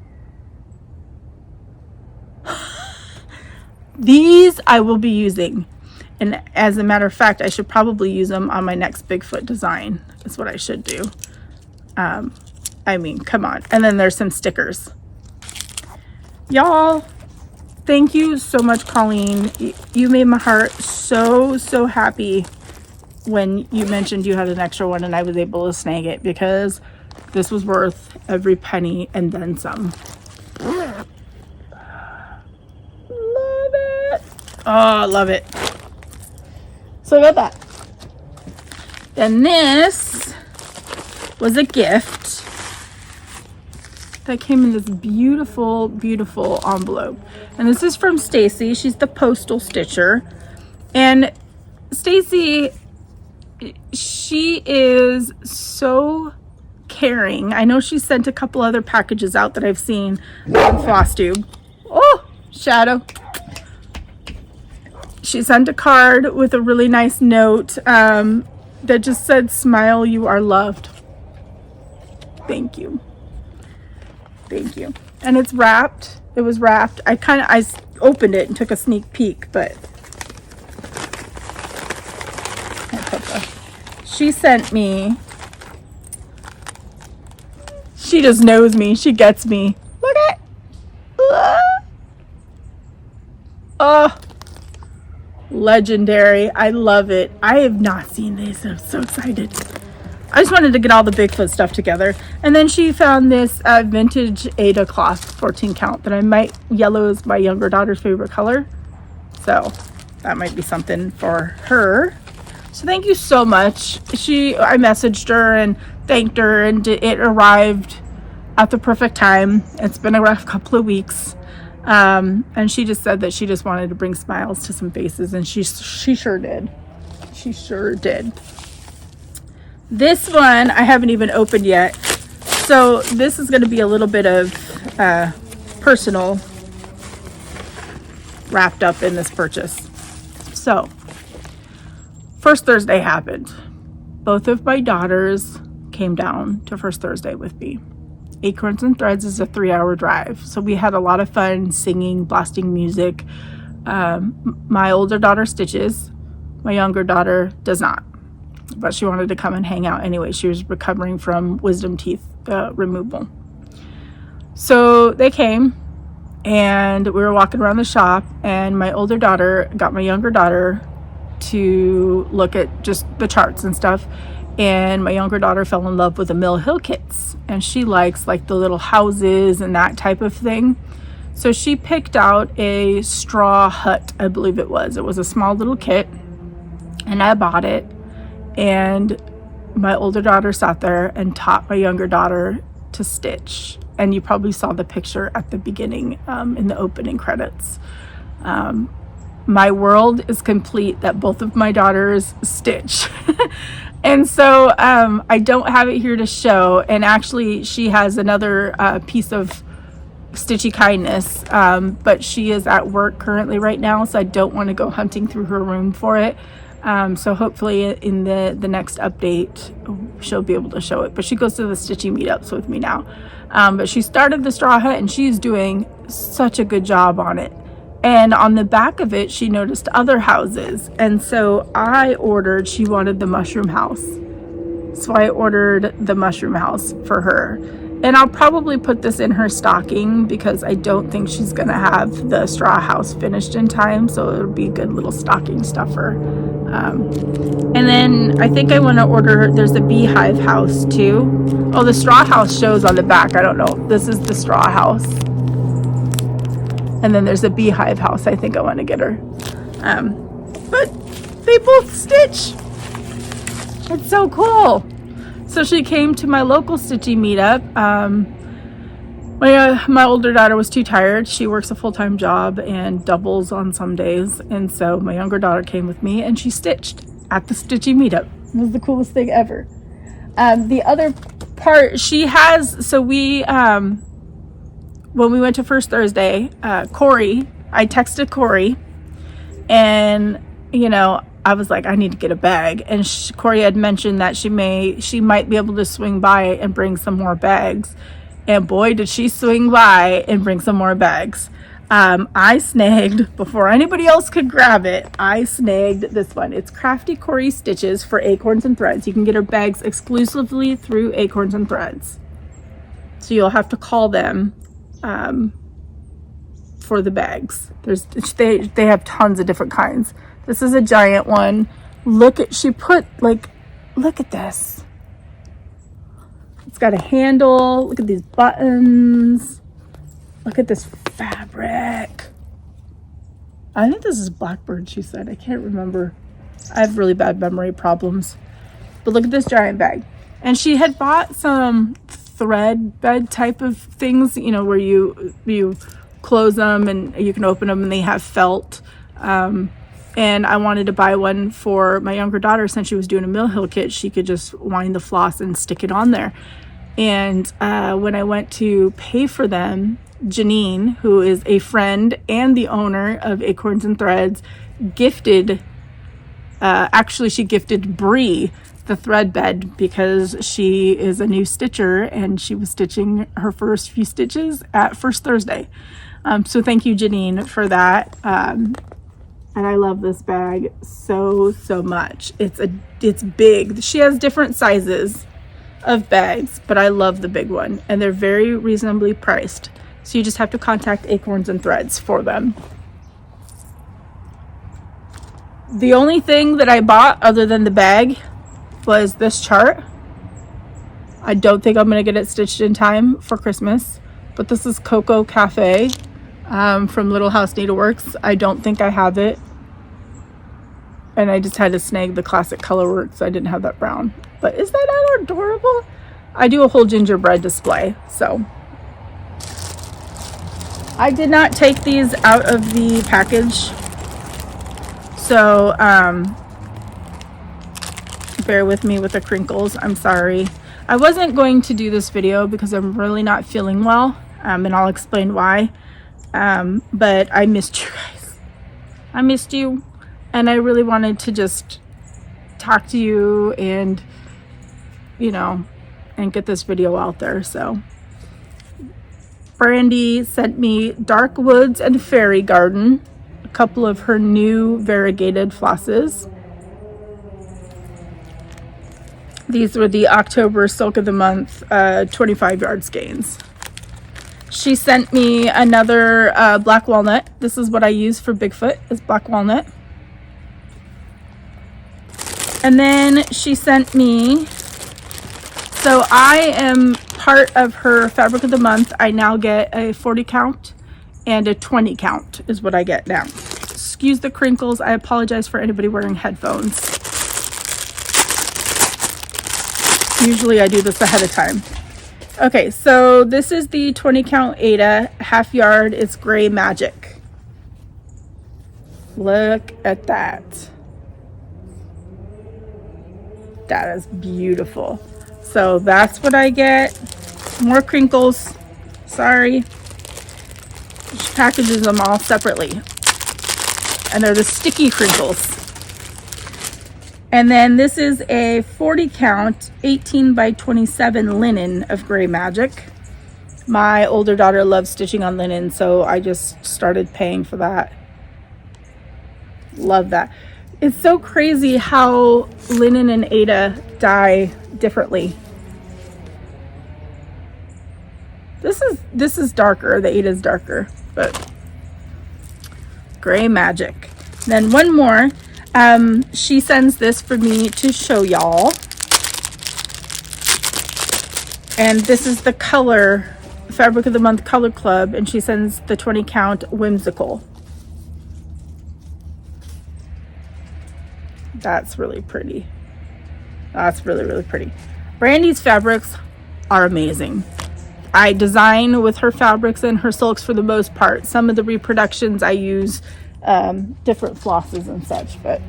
These I will be using. And as a matter of fact, I should probably use them on my next Bigfoot design. That's what I should do. I mean, come on. And then there's some stickers. Y'all, thank you so much, Colleen. You made my heart so happy when you mentioned you had an extra one and I was able to snag it, because this was worth every penny and then some. Love it. Oh, I love it. So I got that. Then this was a gift that came in this beautiful envelope. And this is from Stacy. She's the postal stitcher. And Stacy, she is so caring. I know she sent a couple other packages out that I've seen on Flosstube. Oh, Shadow. She sent a card with a really nice note that just said, "Smile, you are loved." Thank you. Thank you. And it's wrapped. It was wrapped. I opened it and took a sneak peek, but she sent me. She just knows me. She gets me. Look at it. Oh, legendary. I love it. I have not seen this. I'm so excited. I just wanted to get all the Bigfoot stuff together. And then she found this vintage Ada cloth 14 count that yellow is my younger daughter's favorite color. So that might be something for her. So thank you so much. I messaged her and thanked her, and it arrived at the perfect time. It's been a rough couple of weeks. And she just said that she just wanted to bring smiles to some faces, and she sure did. She sure did. This one I haven't even opened yet. So this is going to be a little bit of personal wrapped up in this purchase. So First Thursday happened. Both of my daughters came down to First Thursday with me. Acorns and Threads is a 3-hour drive. So we had a lot of fun singing, blasting music. My older daughter stitches. My younger daughter does not. But she wanted to come and hang out anyway. She was recovering from wisdom teeth removal. So they came and we were walking around the shop, and my older daughter got my younger daughter to look at just the charts and stuff. And my younger daughter fell in love with the Mill Hill kits, and she likes like the little houses and that type of thing. So she picked out a straw hut, I believe it was. It was a small little kit, and I bought it. And my older daughter sat there and taught my younger daughter to stitch. And you probably saw the picture at the beginning in the opening credits. My world is complete that both of my daughters stitch. And so I don't have it here to show. And actually she has another piece of stitchy kindness, but she is at work currently right now, so I don't want to go hunting through her room for it. So hopefully in the next update she'll be able to show it. But she goes to the stitching meetups with me now. But she started the straw hut, and she's doing such a good job on it. And on the back of it, she noticed other houses. And so she wanted the mushroom house. So I ordered the mushroom house for her. And I'll probably put this in her stocking because I don't think she's going to have the straw house finished in time. So it'll be a good little stocking stuffer. And then I think I want to order, there's a beehive house too. Oh, the straw house shows on the back. I don't know. This is the straw house. And then there's a beehive house I think I want to get her. But they both stitch. It's so cool. So she came to my local stitching meetup. My older daughter was too tired. She works a full-time job and doubles on some days. And so my younger daughter came with me, and she stitched at the stitching meetup. It was the coolest thing ever. The other part she has, so when we went to First Thursday, Corey, I texted Corey, and I was like, I need to get a bag. And Corey had mentioned that she might be able to swing by and bring some more bags. And boy, did she swing by and bring some more bags. I snagged, before anybody else could grab it, I snagged this one. It's Crafty Corey Stitches for Acorns and Threads. You can get her bags exclusively through Acorns and Threads. So you'll have to call them for the bags. They have tons of different kinds. This is a giant one. Look at this. It's got a handle. Look at these buttons. Look at this fabric. I think this is Blackbird, she said. I can't remember. I have really bad memory problems. But look at this giant bag. And she had bought some thread bed type of things, where you close them and you can open them and they have felt. And I wanted to buy one for my younger daughter since she was doing a Mill Hill kit. She could just wind the floss and stick it on there. And when I went to pay for them, Janine, who is a friend and the owner of Acorns and Threads, gifted Brie the thread bed because she is a new stitcher and she was stitching her first few stitches at First Thursday. So thank you, Janine, for that. And I love this bag so much. It's big. She has different sizes of bags, but I love the big one, and they're very reasonably priced. So you just have to contact Acorns and Threads for them. The only thing that I bought other than the bag was this chart. I don't think I'm going to get it stitched in time for Christmas, but this is Coco Cafe from Little House Needleworks. I don't think I have it, and I just had to snag the classic colorwork, so I didn't have that brown. But is that adorable? I do a whole gingerbread display, so I did not take these out of the package, so bear with me with the crinkles. I'm sorry. I wasn't going to do this video because I'm really not feeling well, and I'll explain why. But I missed you guys. I missed you, and I really wanted to just talk to you and, you know, and get this video out there. So Brandy sent me Dark Woods and Fairy Garden, a couple of her new variegated flosses. These were the October Silk of the Month 25 yard skeins. She sent me another black walnut. This is what I use for Bigfoot, is black walnut. And then she sent me, so I am part of her Fabric of the Month. I now get a 40 count and a 20 count is what I get now. Excuse the crinkles. I apologize for anybody wearing headphones. Usually I do this ahead of time. Okay, so this is the 20 count Ada, half yard. It's Gray Magic. Look at that. That is beautiful. So that's what I get. More crinkles. Sorry. She packages them all separately. And they're the sticky crinkles. And then this is a 40 count, 18 by 27 linen of Gray Magic. My older daughter loves stitching on linen, so I just started paying for that. Love that. It's so crazy how linen and Ada dye differently. This is darker. The Ada's darker, but Gray Magic. Then one more. She sends this for me to show y'all. And this is the color, Fabric of the Month Color Club, and she sends the 20 count Whimsical. That's really pretty. That's really, really pretty. Brandy's fabrics are amazing. I design with her fabrics and her silks for the most part. Some of the reproductions I use different flosses and such, but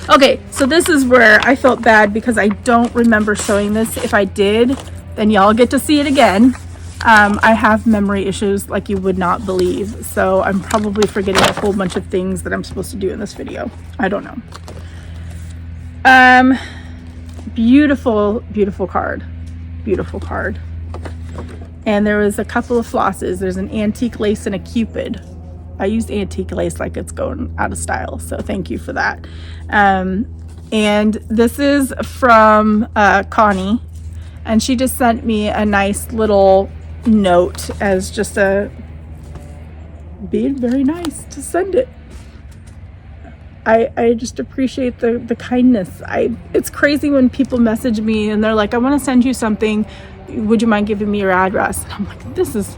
okay, so this is where I felt bad because I don't remember showing this. If I did, then y'all get to see it again. I have memory issues like you would not believe, so I'm probably forgetting a whole bunch of things that I'm supposed to do in this video. I don't know. Beautiful, beautiful card. Beautiful card. And there was a couple of flosses. There's an antique lace and a Cupid. I used antique lace like it's going out of style, so thank you for that. And this is from Connie, and she just sent me a nice little note as just a being very nice to send it. I just appreciate the kindness. It's crazy when people message me and they're like, I want to send you something. Would you mind giving me your address? And I'm like, this is...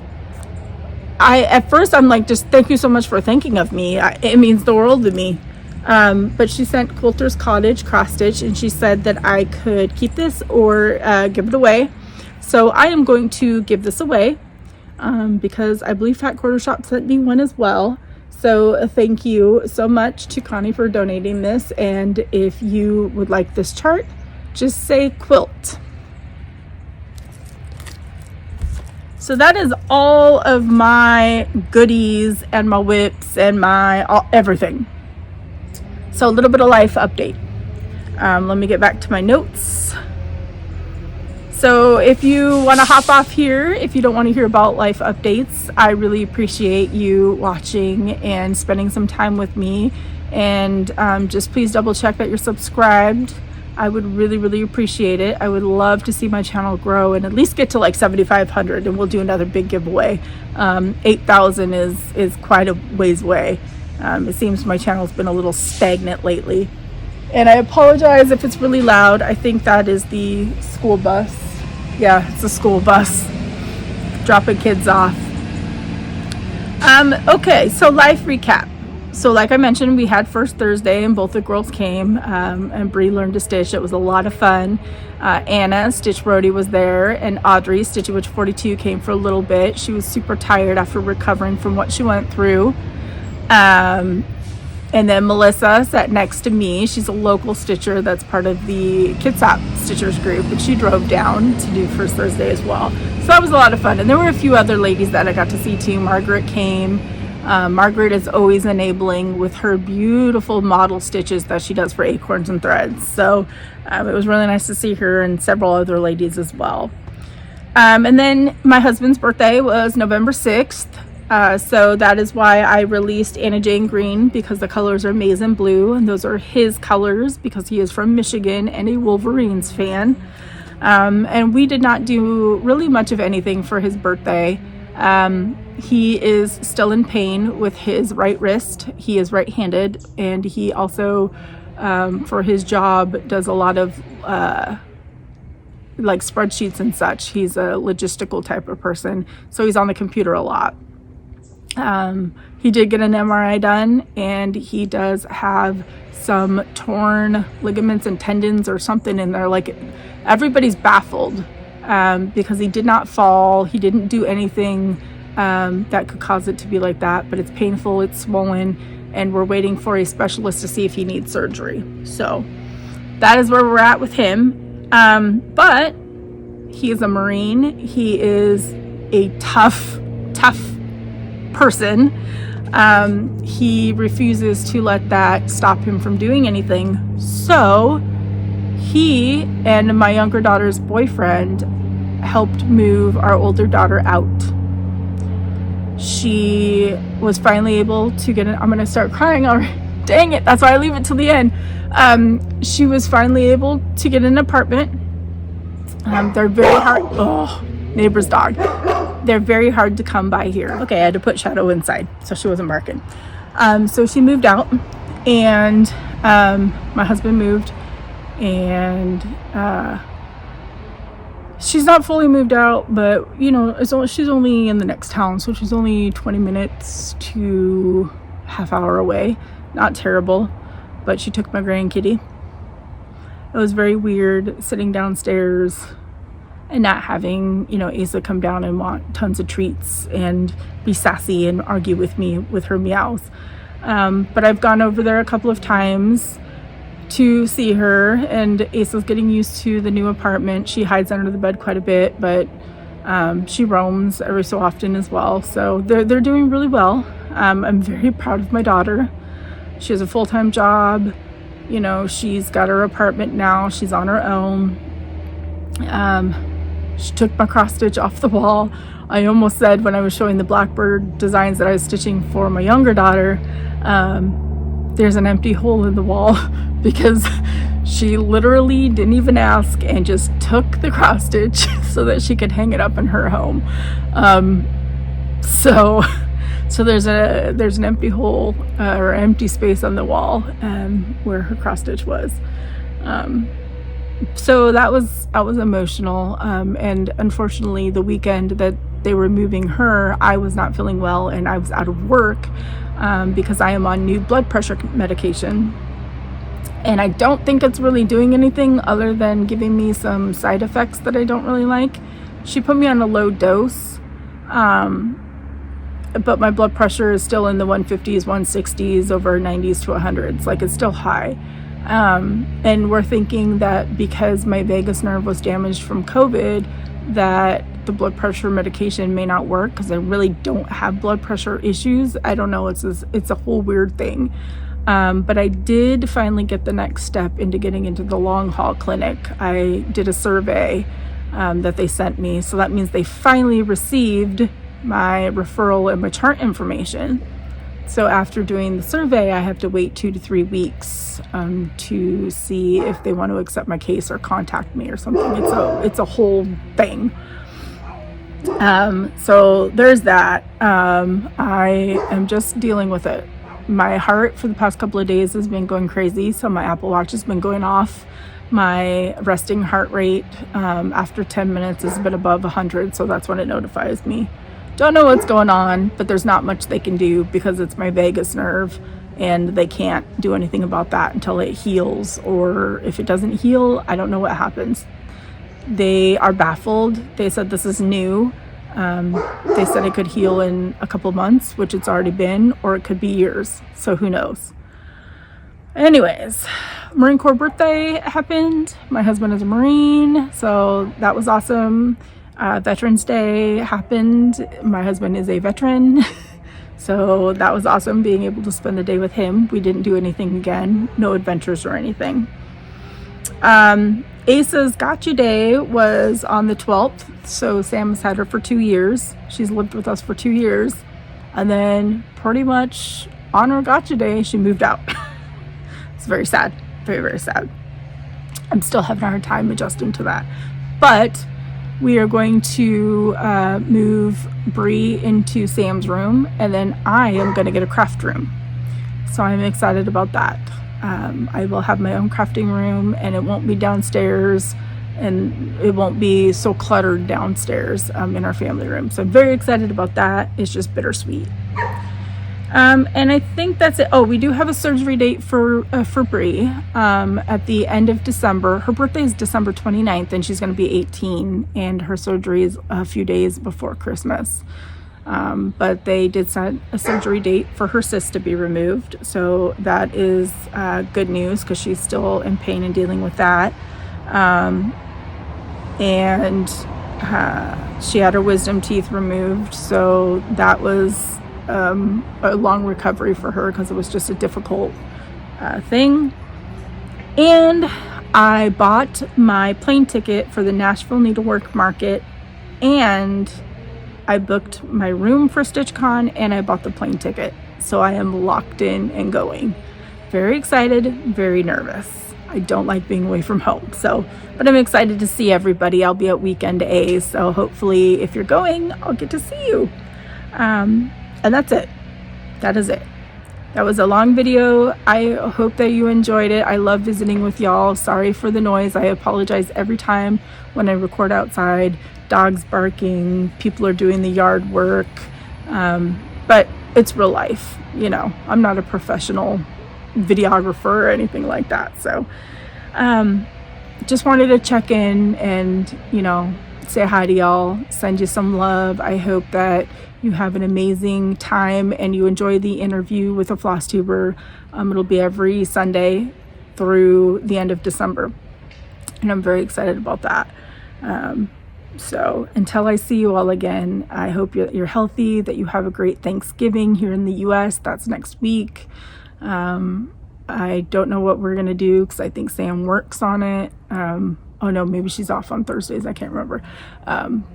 at first I'm like, just thank you so much for thinking of me. It means the world to me. But she sent Quilter's Cottage cross stitch, and she said that I could keep this or give it away. So I am going to give this away because I believe Fat Quarter Shop sent me one as well. So thank you so much to Connie for donating this. And if you would like this chart, just say quilt. So that is all of my goodies and my whips and my everything. So a little bit of life update. Let me get back to my notes. So if you want to hop off here, if you don't want to hear about life updates, I really appreciate you watching and spending some time with me. And just please double check that you're subscribed. I would really, really appreciate it. I would love to see my channel grow and at least get to like 7,500, and we'll do another big giveaway. 8,000 is quite a ways away. It seems my channel's been a little stagnant lately. And I apologize if it's really loud. I think that is the school bus. Yeah, it's a school bus dropping kids off. Okay, so life recap. So like I mentioned, we had first Thursday and both the girls came, and Brie learned to stitch. It was a lot of fun. Anna, Stitch Brody, was there, and Audrey, Stitch Witch 42, came for a little bit. She was super tired after recovering from what she went through. And then Melissa sat next to me. She's a local stitcher that's part of the Kitsap Stitchers group, and she drove down to do first Thursday as well. So that was a lot of fun. And there were a few other ladies that I got to see too. Margaret came. Margaret is always enabling with her beautiful model stitches that she does for Acorns and Threads. So it was really nice to see her and several other ladies as well. And then my husband's birthday was November 6th. So that is why I released Anna Jane Green, because the colors are maize and blue, and those are his colors because he is from Michigan and a Wolverines fan. And we did not do really much of anything for his birthday. He is still in pain with his right wrist. He is right-handed, and he also, for his job, does a lot of like spreadsheets and such. He's a logistical type of person, so he's on the computer a lot. He did get an MRI done, and he does have some torn ligaments and tendons or something in there. Like, everybody's baffled because he did not fall. He didn't do anything that could cause it to be like that, but it's painful, it's swollen, and we're waiting for a specialist to see if he needs surgery. So that is where we're at with him. But he is a Marine. He is a tough person. He refuses to let that stop him from doing anything. So he and my younger daughter's boyfriend helped move our older daughter out. She was finally able to get I'm gonna start crying already. Dang it, that's why I leave it till the end. She was finally able to get an apartment. They're very hard. Neighbor's dog. They're very hard to come by here. Okay, I had to put Shadow inside so she wasn't barking. So she moved out, and my husband moved, and she's not fully moved out, but you know, she's only in the next town, so she's only 20 minutes to half hour away. Not terrible, but she took my grandkitty. It was very weird sitting downstairs and not having, Asa come down and want tons of treats and be sassy and argue with me with her meows. But I've gone over there a couple of times to see her, and Asa's getting used to the new apartment. She hides under the bed quite a bit, but she roams every so often as well. So they're doing really well. I'm very proud of my daughter. She has a full-time job. She's got her apartment now. She's on her own. She took my cross stitch off the wall. I almost said when I was showing the blackbird designs that I was stitching for my younger daughter, there's an empty hole in the wall because she literally didn't even ask and just took the cross stitch so that she could hang it up in her home. So there's an empty hole or empty space on the wall where her cross stitch was. So that was emotional, and unfortunately the weekend that they were moving her, I was not feeling well and I was out of work because I am on new blood pressure medication, and I don't think it's really doing anything other than giving me some side effects that I don't really like. She put me on a low dose, but my blood pressure is still in the 150s, 160s, over 90s to 100s. Like, it's still high. And we're thinking that because my vagus nerve was damaged from COVID, that the blood pressure medication may not work, because I really don't have blood pressure issues. I don't know, it's a whole weird thing. But I did finally get the next step into getting into the long haul clinic. I did a survey that they sent me, so that means they finally received my referral and my chart information. So after doing the survey, I have to wait 2 to 3 weeks to see if they want to accept my case or contact me or something. It's a whole thing. So there's that. I am just dealing with it. My heart for the past couple of days has been going crazy, so my Apple Watch has been going off. My resting heart rate after 10 minutes has been above 100, so that's when it notifies me. Don't know what's going on, but there's not much they can do because it's my vagus nerve. and they can't do anything about that until it heals, or if it doesn't heal, I don't know what happens. They are baffled. They said this is new. They said it could heal in a couple months, which it's already been, or it could be years, so who knows. Anyways, Marine Corps birthday happened. My husband is a Marine, so that was awesome. Veterans Day happened. My husband is a veteran, so that was awesome being able to spend the day with him. We didn't do anything again, no adventures or anything. Asa's Gotcha Day was on the 12th, so Sam has had her for 2 years. She's lived with us for 2 years, and then pretty much on her Gotcha Day, she moved out. It's very sad, very, very sad. I'm still having a hard time adjusting to that, but we are going to move Brie into Sam's room, and then I am going to get a craft room. So I'm excited about that. I will have my own crafting room, and it won't be downstairs, and it won't be so cluttered downstairs in our family room. So I'm very excited about that. It's just bittersweet. And I think that's it. Oh, we do have a surgery date for Brie at the end of December. Her birthday is December 29th, and she's going to be 18, and her surgery is a few days before Christmas. But they did set a surgery date for her cyst to be removed, so that is good news because she's still in pain and dealing with that. And she had her wisdom teeth removed, so that was a long recovery for her because it was just a difficult thing. And I bought my plane ticket for the Nashville Needlework Market, and I booked my room for StitchCon, and I bought the plane ticket. So I am locked in and going. Very excited, very nervous. I don't like being away from home. But I'm excited to see everybody. I'll be at Weekend A, so hopefully if you're going, I'll get to see you. And that's it. That is it. That was a long video. I hope that you enjoyed it. I love visiting with y'all. Sorry for the noise. I apologize every time when I record outside. Dogs barking, people are doing the yard work. But it's real life, you know. I'm not a professional videographer or anything like that. So just wanted to check in and, you know, say hi to y'all, send you some love. I hope that you have an amazing time and you enjoy the interview with a Flosstuber. It'll be every Sunday through the end of December, and I'm very excited about that. So until I see you all again, I hope you're healthy, that you have a great Thanksgiving here in the US. That's next week. I don't know what we're gonna do because I think Sam works on it. Oh no, maybe she's off on Thursdays. I can't remember.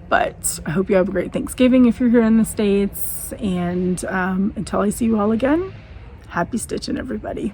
But I hope you have a great Thanksgiving if you're here in the States. And until I see you all again, happy stitching, everybody.